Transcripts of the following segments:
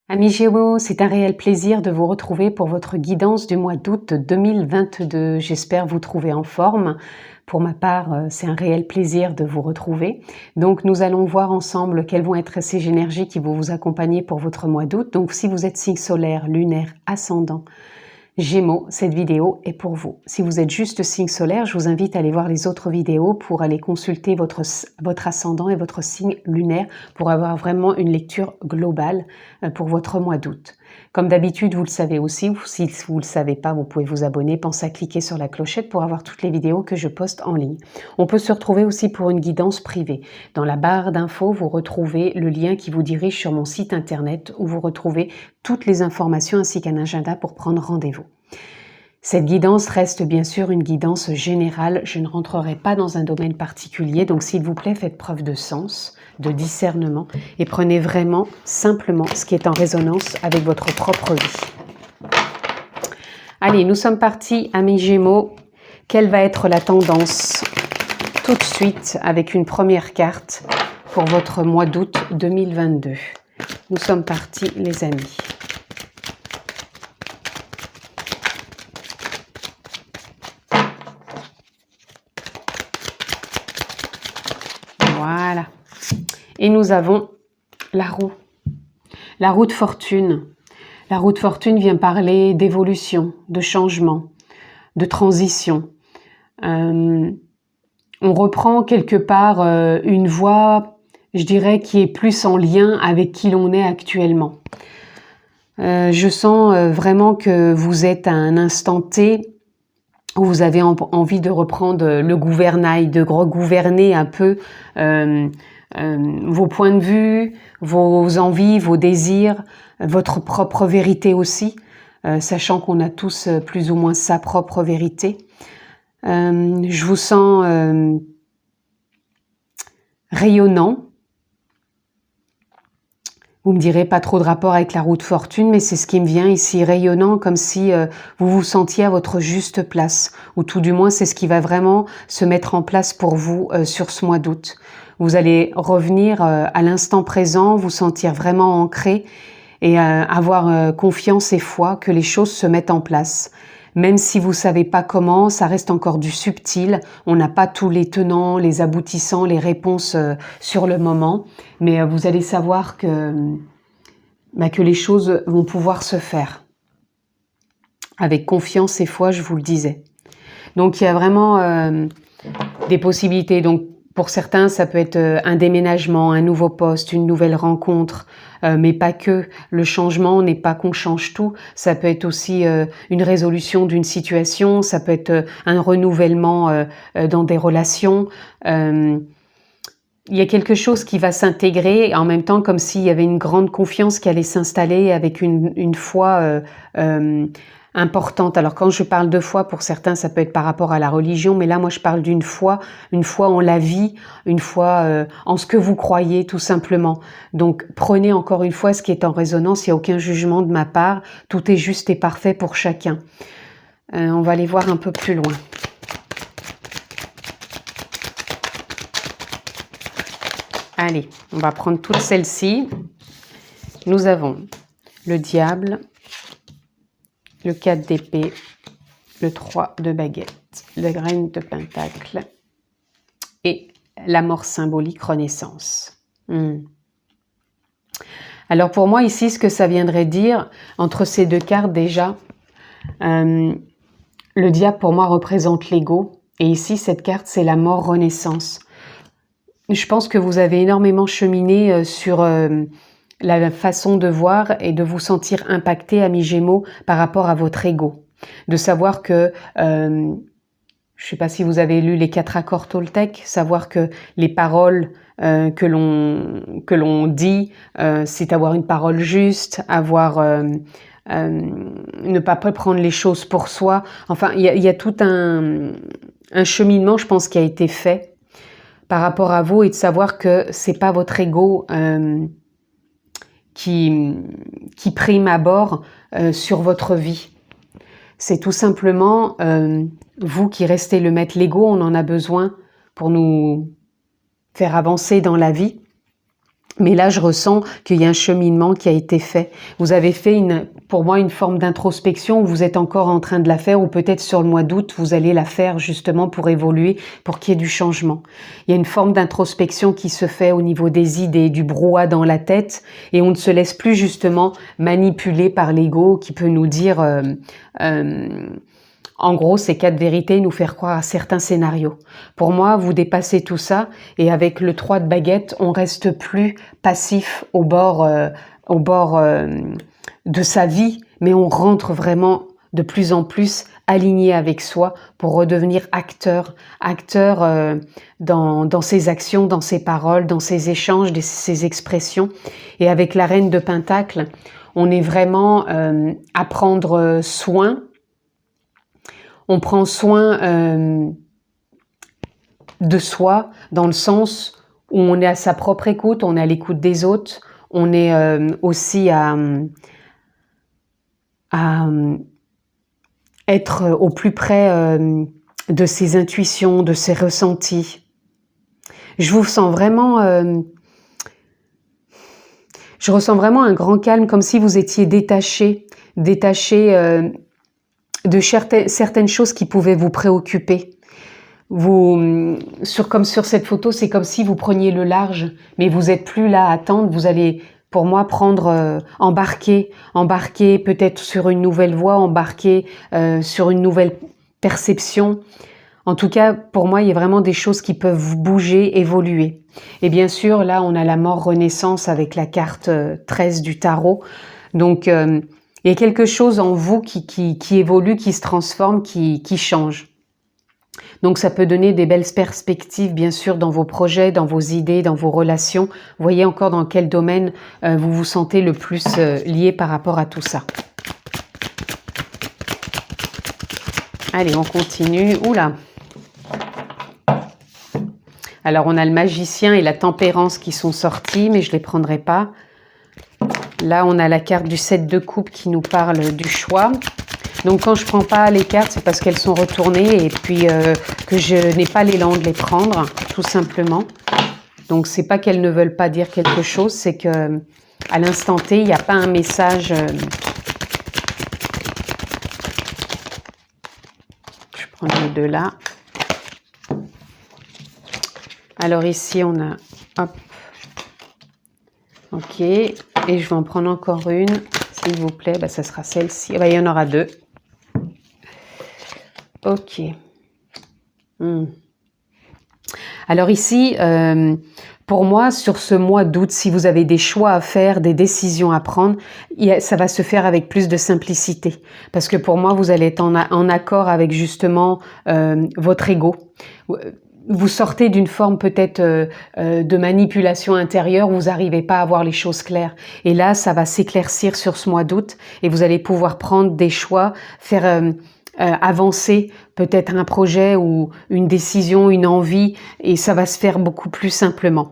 Amis Gémeaux, c'est un réel plaisir de vous retrouver pour votre guidance du mois d'août 2022. J'espère vous trouver en forme. Pour ma part, c'est un réel plaisir de vous retrouver. Donc, nous allons voir ensemble quelles vont être ces énergies qui vont vous accompagner pour votre mois d'août. Donc, si vous êtes signe solaire, lunaire, ascendant, Gémeaux, cette vidéo est pour vous. Si vous êtes juste signe solaire, je vous invite à aller voir les autres vidéos pour aller consulter votre ascendant et votre signe lunaire pour avoir vraiment une lecture globale pour votre mois d'août. Comme d'habitude, vous le savez aussi, si vous ne le savez pas, vous pouvez vous abonner, pensez à cliquer sur la clochette pour avoir toutes les vidéos que je poste en ligne. On peut se retrouver aussi pour une guidance privée. Dans la barre d'infos, vous retrouvez le lien qui vous dirige sur mon site internet où vous retrouvez toutes les informations ainsi qu'un agenda pour prendre rendez-vous. Cette guidance reste bien sûr une guidance générale, je ne rentrerai pas dans un domaine particulier, donc s'il vous plaît, faites preuve de sens, de discernement et prenez vraiment simplement ce qui est en résonance avec votre propre vie. Allez, nous sommes partis, amis Gémeaux. Quelle va être la tendance tout de suite avec une première carte pour votre mois d'août 2022? Nous sommes partis, les amis. Voilà. Et nous avons la roue. La roue de fortune. La roue de fortune vient parler d'évolution, de changement, de transition. On reprend quelque part une voie, je dirais, qui est plus en lien avec qui l'on est actuellement. Je sens vraiment que vous êtes à un instant T où vous avez envie de reprendre le gouvernail, de gouverner un peu vos points de vue, vos envies, vos désirs, votre propre vérité aussi, sachant qu'on a tous plus ou moins sa propre vérité. Je vous sens rayonnant. Vous me direz pas trop de rapport avec la roue de fortune, mais c'est ce qui me vient ici, rayonnant, comme si vous vous sentiez à votre juste place, ou tout du moins c'est ce qui va vraiment se mettre en place pour vous sur ce mois d'août. Vous allez revenir à l'instant présent, vous sentir vraiment ancré et avoir confiance et foi que les choses se mettent en place. Même si vous savez pas comment, ça reste encore du subtil. On n'a pas tous les tenants, les aboutissants, les réponses sur le moment. Mais vous allez savoir que les choses vont pouvoir se faire. Avec confiance et foi, je vous le disais. Donc il y a vraiment des possibilités. Donc pour certains, ça peut être un déménagement, un nouveau poste, une nouvelle rencontre, mais pas que. Le changement n'est pas qu'on change tout, ça peut être aussi une résolution d'une situation, ça peut être un renouvellement dans des relations. Il y a quelque chose qui va s'intégrer en même temps comme s'il y avait une grande confiance qui allait s'installer avec une foi importante. Alors quand je parle de foi, pour certains, ça peut être par rapport à la religion, mais là, moi, je parle d'une foi, une foi en la vie, une foi en ce que vous croyez, tout simplement. Donc, prenez encore une fois ce qui est en résonance, il n'y a aucun jugement de ma part, tout est juste et parfait pour chacun. On va aller voir un peu plus loin. Allez, on va prendre toutes celles-ci. Nous avons le diable, le 4 d'épée, le 3 de baguette, le graine de pentacle et la mort symbolique renaissance. Alors pour moi ici, ce que ça viendrait dire, entre ces deux cartes déjà, le diable pour moi représente l'ego et ici cette carte c'est la mort renaissance. Je pense que vous avez énormément cheminé sur la façon de voir et de vous sentir impacté, amis Gémeaux, par rapport à votre ego. De savoir que, je ne sais pas si vous avez lu les 4 accords Toltec, savoir que les paroles que l'on dit, c'est avoir une parole juste, avoir ne pas prendre les choses pour soi. Enfin, il y a tout un cheminement, je pense, qui a été fait par rapport à vous et de savoir que c'est pas votre ego qui prime à bord sur votre vie. C'est tout simplement vous qui restez le maître. L'ego, on en a besoin pour nous faire avancer dans la vie. Mais là, je ressens qu'il y a un cheminement qui a été fait. Vous avez fait, pour moi, une forme d'introspection où vous êtes encore en train de la faire, ou peut-être sur le mois d'août, vous allez la faire justement pour évoluer, pour qu'il y ait du changement. Il y a une forme d'introspection qui se fait au niveau des idées, du brouhaha dans la tête, et on ne se laisse plus justement manipuler par l'ego qui peut nous dire... en gros, ces 4 vérités nous faire croire à certains scénarios. Pour moi, vous dépassez tout ça et avec le 3 de baguette, on reste plus passif au bord de sa vie, mais on rentre vraiment de plus en plus aligné avec soi pour redevenir acteur dans ses actions, dans ses paroles, dans ses échanges, ses expressions. Et avec la reine de Pentacle, on est vraiment à prendre soin. On prend soin de soi dans le sens où on est à sa propre écoute, on est à l'écoute des autres, on est aussi à être au plus près de ses intuitions, de ses ressentis. Je vous sens vraiment... je ressens vraiment un grand calme, comme si vous étiez détaché de certaines choses qui pouvaient vous préoccuper. Comme sur cette photo, c'est comme si vous preniez le large, mais vous n'êtes plus là à attendre. Vous allez, pour moi, embarquer peut-être sur une nouvelle voie, embarquer sur une nouvelle perception. En tout cas, pour moi, il y a vraiment des choses qui peuvent bouger, évoluer. Et bien sûr, là, on a la mort renaissance avec la carte 13 du tarot. Donc, il y a quelque chose en vous qui évolue, qui se transforme, qui change. Donc ça peut donner des belles perspectives, bien sûr, dans vos projets, dans vos idées, dans vos relations. Vous voyez encore dans quel domaine vous vous sentez le plus lié par rapport à tout ça. Allez, on continue. Oula! Alors, on a le magicien et la tempérance qui sont sortis, mais je ne les prendrai pas. Là, on a la carte du 7 de coupe qui nous parle du choix. Donc, quand je ne prends pas les cartes, c'est parce qu'elles sont retournées et puis que je n'ai pas l'élan de les prendre, tout simplement. Donc, ce n'est pas qu'elles ne veulent pas dire quelque chose, c'est que à l'instant T, il n'y a pas un message... Je prends les deux là. Alors ici, on a... Hop. Ok. Et je vais en prendre encore une, s'il vous plaît. Ça sera celle-ci. Il y en aura 2. Ok. Alors ici, pour moi, sur ce mois d'août, si vous avez des choix à faire, des décisions à prendre, ça va se faire avec plus de simplicité. Parce que pour moi, vous allez être en accord avec justement votre ego. Vous sortez d'une forme peut-être de manipulation intérieure, vous n'arrivez pas à voir les choses claires. Et là, ça va s'éclaircir sur ce mois d'août et vous allez pouvoir prendre des choix, faire avancer peut-être un projet ou une décision, une envie, et ça va se faire beaucoup plus simplement.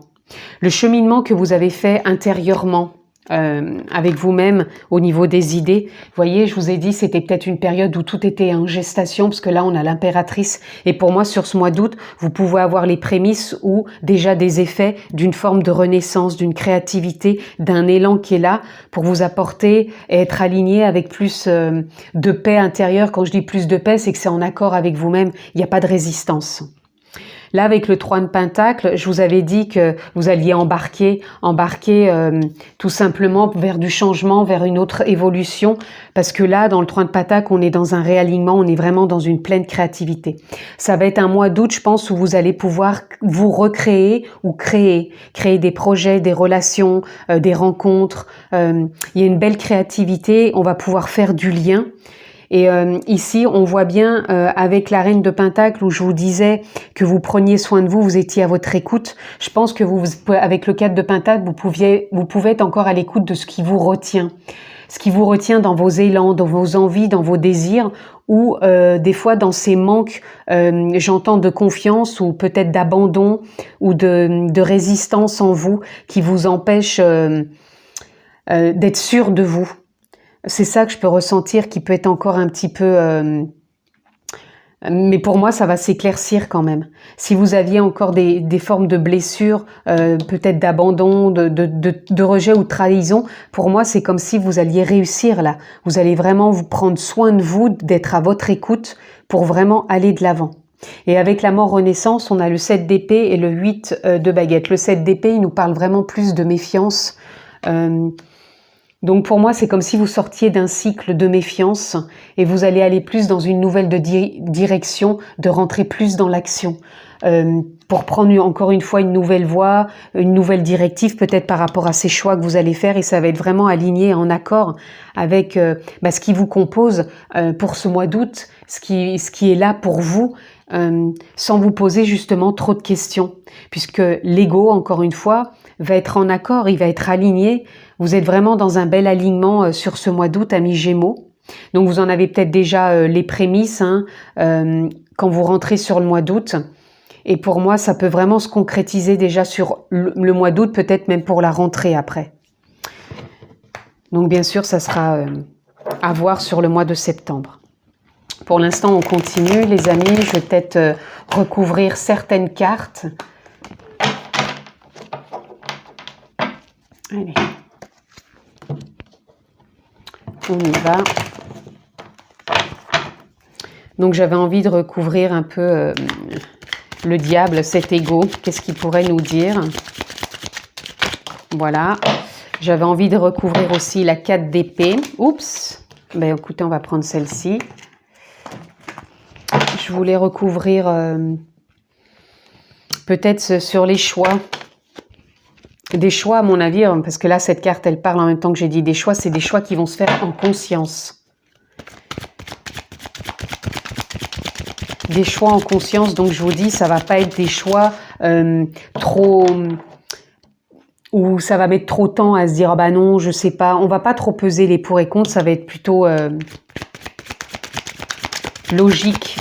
Le cheminement que vous avez fait intérieurement, avec vous-même au niveau des idées. Vous voyez, je vous ai dit, c'était peut-être une période où tout était en gestation, parce que là, on a l'impératrice. Et pour moi, sur ce mois d'août, vous pouvez avoir les prémices ou déjà des effets d'une forme de renaissance, d'une créativité, d'un élan qui est là pour vous apporter et être aligné avec plus de paix intérieure. Quand je dis plus de paix, c'est que c'est en accord avec vous-même. Il n'y a pas de résistance. Là, avec le 3 de Pentacle, je vous avais dit que vous alliez embarquer tout simplement vers du changement, vers une autre évolution, parce que là, dans le 3 de Pentacle, on est dans un réalignement, on est vraiment dans une pleine créativité. Ça va être un mois d'août, je pense, où vous allez pouvoir vous recréer ou créer des projets, des relations, des rencontres. Il y a une belle créativité, on va pouvoir faire du lien. Et ici, on voit bien avec la reine de Pentacle où je vous disais que vous preniez soin de vous, vous étiez à votre écoute. Je pense que avec le 4 de Pentacle, vous pouvez être encore à l'écoute de ce qui vous retient. Ce qui vous retient dans vos élans, dans vos envies, dans vos désirs ou des fois dans ces manques, j'entends de confiance ou peut-être d'abandon ou de résistance en vous qui vous empêche d'être sûr de vous. C'est ça que je peux ressentir qui peut être encore un petit peu Mais pour moi, ça va s'éclaircir quand même. Si vous aviez encore des formes de blessures, peut-être d'abandon, de rejet ou de trahison, pour moi, c'est comme si vous alliez réussir là. Vous allez vraiment vous prendre soin de vous, d'être à votre écoute pour vraiment aller de l'avant. Et avec la mort renaissance, on a le 7 d'épée et le 8 de baguette. Le 7 d'épée, il nous parle vraiment plus de méfiance. Donc pour moi, c'est comme si vous sortiez d'un cycle de méfiance et vous allez aller plus dans une nouvelle direction, de rentrer plus dans l'action. Pour prendre encore une fois une nouvelle voie, une nouvelle directive peut-être par rapport à ces choix que vous allez faire, et ça va être vraiment aligné en accord avec ce qui vous compose pour ce mois d'août, ce qui est là pour vous, sans vous poser justement trop de questions, puisque l'ego, encore une fois, va être en accord, il va être aligné. Vous êtes vraiment dans un bel alignement sur ce mois d'août, amis Gémeaux. Donc vous en avez peut-être déjà les prémices quand vous rentrez sur le mois d'août. Et pour moi, ça peut vraiment se concrétiser déjà sur le mois d'août, peut-être même pour la rentrée après. Donc bien sûr, ça sera à voir sur le mois de septembre. Pour l'instant, on continue, les amis. Je vais peut-être recouvrir certaines cartes. Allez. On y va. Donc j'avais envie de recouvrir un peu le diable, cet ego. Qu'est-ce qu'il pourrait nous dire? Voilà. J'avais envie de recouvrir aussi la 4 d'épée. Oups. Ben écoutez, on va prendre celle-ci. Je voulais recouvrir peut-être sur les choix. Des choix, à mon avis, parce que là, cette carte, elle parle en même temps que j'ai dit des choix, c'est des choix qui vont se faire en conscience. Des choix en conscience, donc je vous dis, ça va pas être des choix trop... où ça va mettre trop de temps à se dire, ah bah non, je sais pas, on va pas trop peser les pour et contre, ça va être plutôt logique.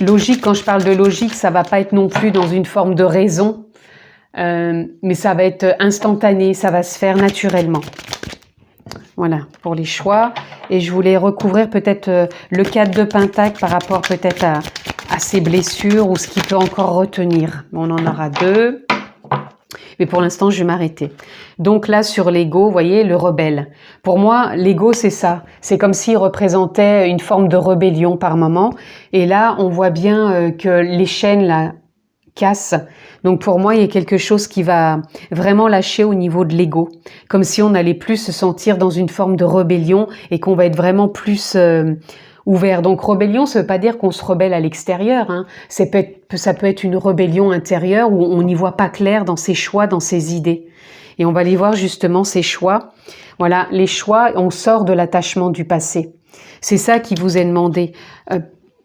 Logique, quand je parle de logique, ça va pas être non plus dans une forme de raison, mais ça va être instantané, ça va se faire naturellement. Voilà, pour les choix. Et je voulais recouvrir peut-être le 4 de Pentacle par rapport peut-être à ces blessures ou ce qui peut encore retenir. On en aura 2. Mais pour l'instant, je vais m'arrêter. Donc là, sur l'ego, vous voyez, le rebelle. Pour moi, l'ego, c'est ça. C'est comme s'il représentait une forme de rébellion par moment. Et là, on voit bien que les chaînes là cassent. Donc pour moi, il y a quelque chose qui va vraiment lâcher au niveau de l'ego. Comme si on n'allait plus se sentir dans une forme de rébellion et qu'on va être vraiment plus... ouvert. Donc rébellion, ça veut pas dire qu'on se rebelle à l'extérieur. Hein. Ça peut être une rébellion intérieure où on n'y voit pas clair dans ses choix, dans ses idées. Et on va aller voir justement ces choix. Voilà, les choix, on sort de l'attachement du passé. C'est ça qui vous est demandé.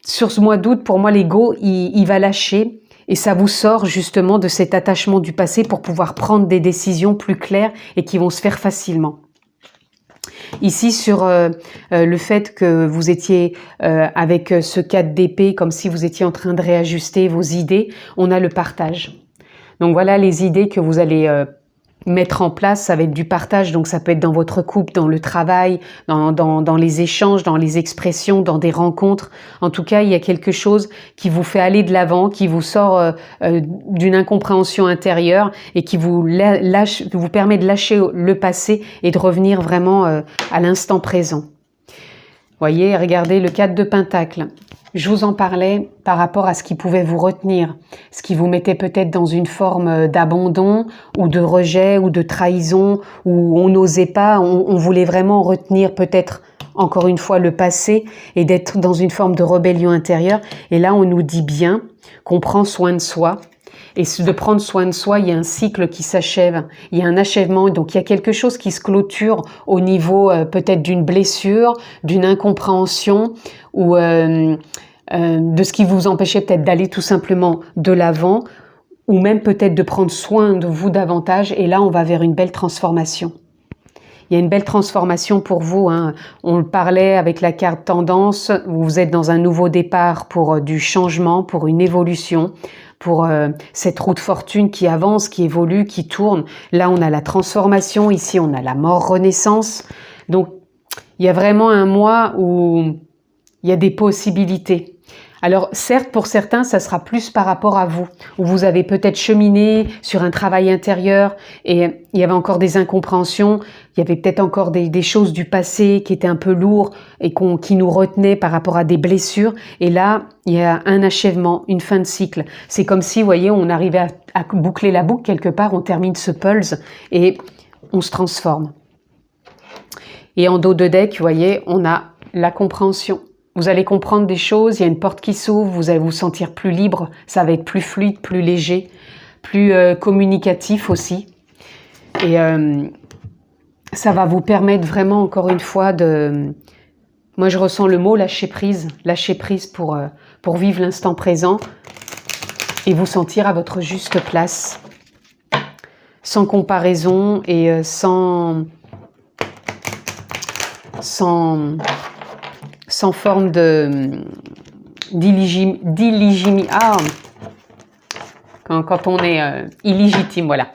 Sur ce mois d'août, pour moi, l'ego, il va lâcher et ça vous sort justement de cet attachement du passé pour pouvoir prendre des décisions plus claires et qui vont se faire facilement. Ici, sur le fait que vous étiez avec ce 4 d'épée, comme si vous étiez en train de réajuster vos idées, on a le partage. Donc voilà les idées que vous allez mettre en place, ça va être du partage, donc ça peut être dans votre couple, dans le travail, dans les échanges, dans les expressions, dans des rencontres. En tout cas, il y a quelque chose qui vous fait aller de l'avant, qui vous sort d'une incompréhension intérieure et qui vous permet de lâcher le passé et de revenir vraiment à l'instant présent. Voyez, regardez le 4 de Pentacle. Je vous en parlais par rapport à ce qui pouvait vous retenir, ce qui vous mettait peut-être dans une forme d'abandon ou de rejet ou de trahison, où on n'osait pas, on voulait vraiment retenir peut-être encore une fois le passé et d'être dans une forme de rébellion intérieure. Et là, on nous dit bien qu'on prend soin de soi. Et de prendre soin de soi, il y a un cycle qui s'achève, il y a un achèvement, donc il y a quelque chose qui se clôture au niveau peut-être d'une blessure, d'une incompréhension ou de ce qui vous empêchait peut-être d'aller tout simplement de l'avant ou même peut-être de prendre soin de vous davantage. Et là, on va vers une belle transformation. Il y a une belle transformation pour vous. Hein. On le parlait avec la carte tendance. Vous êtes dans un nouveau départ pour du changement, pour une évolution, pour cette roue de fortune qui avance, qui évolue, qui tourne. Là, on a la transformation. Ici, on a la mort renaissance. Donc, il y a vraiment un mois où il y a des possibilités. Alors certes, pour certains, ça sera plus par rapport à vous, où vous avez peut-être cheminé sur un travail intérieur et il y avait encore des incompréhensions, il y avait peut-être encore des choses du passé qui étaient un peu lourds et qui nous retenaient par rapport à des blessures. Et là, il y a un achèvement, une fin de cycle. C'est comme si, vous voyez, on arrivait à boucler la boucle quelque part, on termine ce pulse et on se transforme. Et en dos de deck, vous voyez, on a la compréhension. Vous allez comprendre des choses, il y a une porte qui s'ouvre, vous allez vous sentir plus libre, ça va être plus fluide, plus léger, plus communicatif aussi. Et ça va vous permettre vraiment, encore une fois, de... Moi, je ressens le mot lâcher prise pour vivre l'instant présent et vous sentir à votre juste place, sans comparaison et sans forme d'illégimité. Ah, quand on est illégitime, voilà,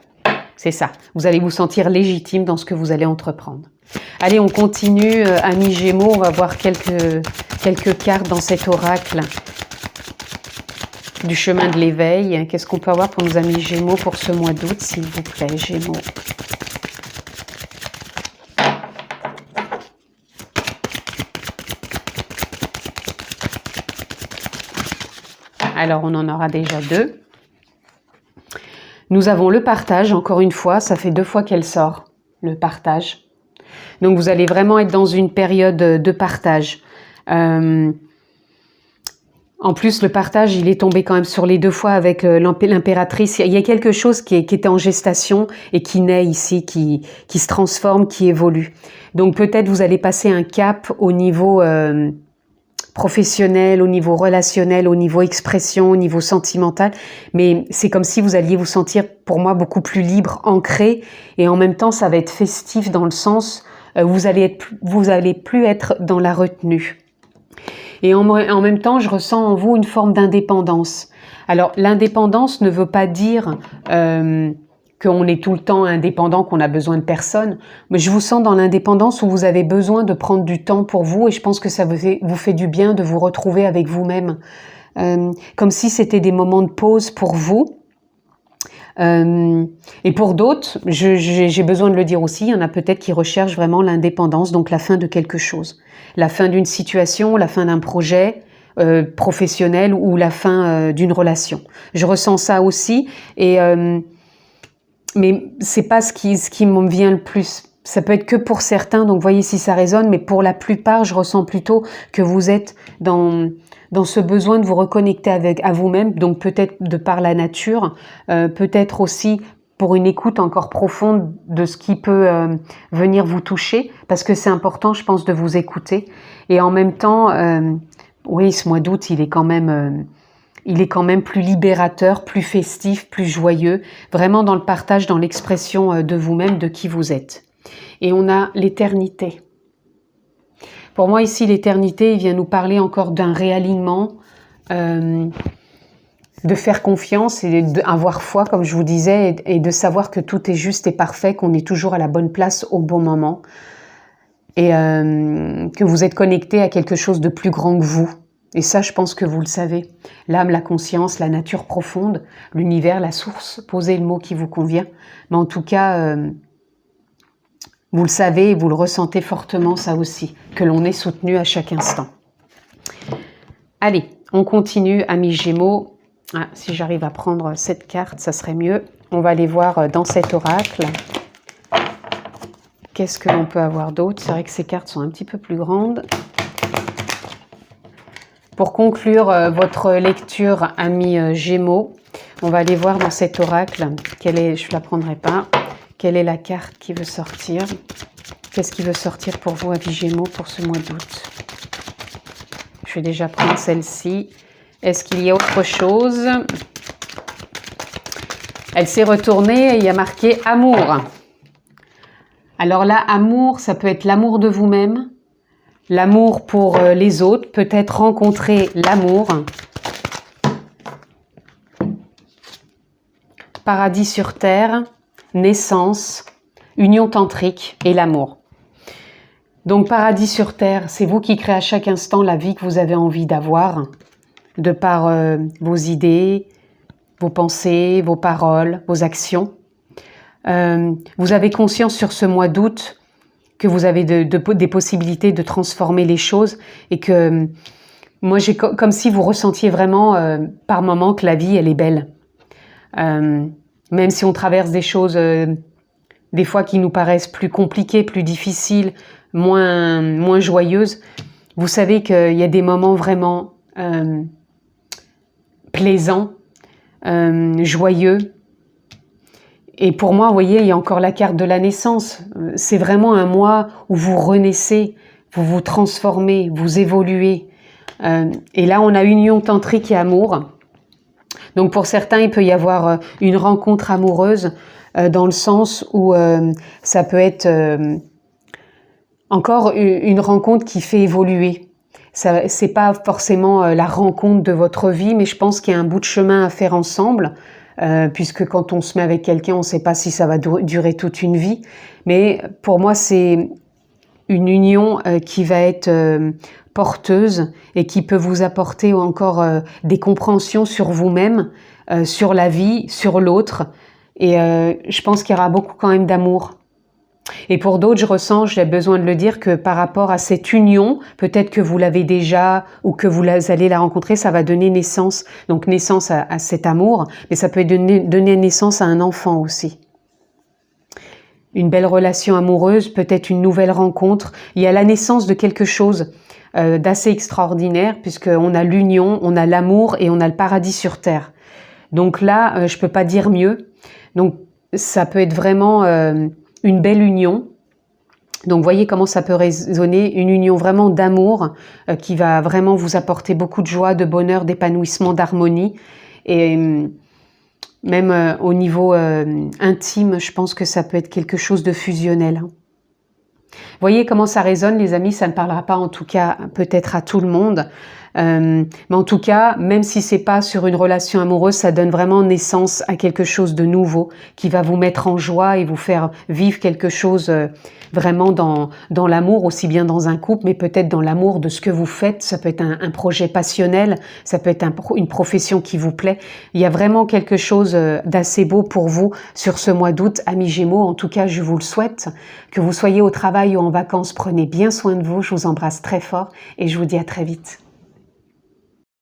c'est ça. Vous allez vous sentir légitime dans ce que vous allez entreprendre. Allez, on continue, amis Gémeaux, on va voir quelques cartes dans cet oracle du chemin de l'éveil. Qu'est-ce qu'on peut avoir pour nos amis Gémeaux pour ce mois d'août, s'il vous plaît, Gémeaux? Alors, on en aura déjà 2. Nous avons le partage, encore une fois, ça fait 2 fois qu'elle sort, le partage. Donc, vous allez vraiment être dans une période de partage. En plus, le partage, il est tombé quand même sur les 2 fois avec l'impératrice. Il y a quelque chose qui était en gestation et qui naît ici, qui se transforme, qui évolue. Donc, peut-être vous allez passer un cap au niveau... professionnel, au niveau relationnel, au niveau expression, au niveau sentimental, mais c'est comme si vous alliez vous sentir, pour moi, beaucoup plus libre, ancré, et en même temps, ça va être festif dans le sens, vous allez plus être dans la retenue. Et en même temps, je ressens en vous une forme d'indépendance. Alors, l'indépendance ne veut pas dire qu'on est tout le temps indépendant, qu'on a besoin de personne. Mais je vous sens dans l'indépendance où vous avez besoin de prendre du temps pour vous et je pense que ça vous fait du bien de vous retrouver avec vous-même. Comme si c'était des moments de pause pour vous. Et pour d'autres, j'ai besoin de le dire aussi, il y en a peut-être qui recherchent vraiment l'indépendance, donc la fin de quelque chose. La fin d'une situation, la fin d'un projet professionnel ou la fin d'une relation. Je ressens ça aussi et... mais c'est pas ce qui me vient le plus. Ça peut être que pour certains, donc voyez si ça résonne, mais pour la plupart, je ressens plutôt que vous êtes dans ce besoin de vous reconnecter à vous-même, donc peut-être de par la nature, peut-être aussi pour une écoute encore profonde de ce qui peut venir vous toucher, parce que c'est important, je pense, de vous écouter. Et en même temps, oui, ce mois d'août, il est quand même plus libérateur, plus festif, plus joyeux, vraiment dans le partage, dans l'expression de vous-même, de qui vous êtes. Et on a l'éternité. Pour moi, ici, l'éternité, il vient nous parler encore d'un réalignement, de faire confiance et d'avoir foi, comme je vous disais, et de savoir que tout est juste et parfait, qu'on est toujours à la bonne place au bon moment, et que vous êtes connecté à quelque chose de plus grand que vous. Et ça, je pense que vous le savez. L'âme, la conscience, la nature profonde, l'univers, la source, posez le mot qui vous convient. Mais en tout cas, vous le savez et vous le ressentez fortement, ça aussi, que l'on est soutenu à chaque instant. Allez, on continue, amis Gémeaux. Ah, si j'arrive à prendre cette carte, ça serait mieux. On va aller voir dans cet oracle. Qu'est-ce que l'on peut avoir d'autre? C'est vrai que ces cartes sont un petit peu plus grandes. Pour conclure votre lecture, amis Gémeaux, on va aller voir dans cet oracle, je ne la prendrai pas, quelle est la carte qui veut sortir? Qu'est-ce qui veut sortir pour vous, amis Gémeaux, pour ce mois d'août? Je vais déjà prendre celle-ci. Est-ce qu'il y a autre chose? Elle s'est retournée et il y a marqué « Amour ». Alors là, amour, ça peut être l'amour de vous-même, l'amour pour les autres, peut-être rencontrer l'amour. Paradis sur terre, naissance, union tantrique et l'amour. Donc paradis sur terre, c'est vous qui créez à chaque instant la vie que vous avez envie d'avoir, de par vos idées, vos pensées, vos paroles, vos actions. Vous avez conscience sur ce mois d'août que vous avez des possibilités de transformer les choses et que moi, j'ai comme si vous ressentiez vraiment par moments que la vie, elle est belle. Même si on traverse des choses des fois qui nous paraissent plus compliquées, plus difficiles, moins joyeuses, vous savez qu'il y a des moments vraiment plaisants, joyeux. Et pour moi, vous voyez, il y a encore la carte de la naissance. C'est vraiment un mois où vous renaissez, vous vous transformez, vous évoluez. Et là, on a union tantrique et amour. Donc pour certains, il peut y avoir une rencontre amoureuse dans le sens où ça peut être encore une rencontre qui fait évoluer. C'est pas forcément la rencontre de votre vie, mais je pense qu'il y a un bout de chemin à faire ensemble. Puisque quand on se met avec quelqu'un, on ne sait pas si ça va durer toute une vie. Mais pour moi, c'est une union qui va être porteuse et qui peut vous apporter encore des compréhensions sur vous-même, sur la vie, sur l'autre. Et je pense qu'il y aura beaucoup quand même d'amour. Et pour d'autres, je ressens, j'ai besoin de le dire, que par rapport à cette union, peut-être que vous l'avez déjà ou que vous allez la rencontrer, ça va donner naissance, donc naissance à cet amour, mais ça peut donner naissance à un enfant aussi. Une belle relation amoureuse, peut-être une nouvelle rencontre. Il y a la naissance de quelque chose d'assez extraordinaire, puisqu'on a l'union, on a l'amour et on a le paradis sur terre. Donc là, je peux pas dire mieux. Donc ça peut être vraiment une belle union. Donc voyez comment ça peut résonner, une union vraiment d'amour qui va vraiment vous apporter beaucoup de joie, de bonheur, d'épanouissement, d'harmonie. Et même au niveau intime, je pense que ça peut être quelque chose de fusionnel. Voyez comment ça résonne, les amis, ça ne parlera pas en tout cas peut-être à tout le monde. Mais en tout cas, même si c'est pas sur une relation amoureuse, ça donne vraiment naissance à quelque chose de nouveau qui va vous mettre en joie et vous faire vivre quelque chose vraiment dans l'amour, aussi bien dans un couple, mais peut-être dans l'amour de ce que vous faites. Ça peut être un projet passionnel, ça peut être une profession qui vous plaît. Il y a vraiment quelque chose d'assez beau pour vous sur ce mois d'août, amis Gémeaux. En tout cas, je vous le souhaite. Que vous soyez au travail ou en vacances, prenez bien soin de vous. Je vous embrasse très fort et je vous dis à très vite.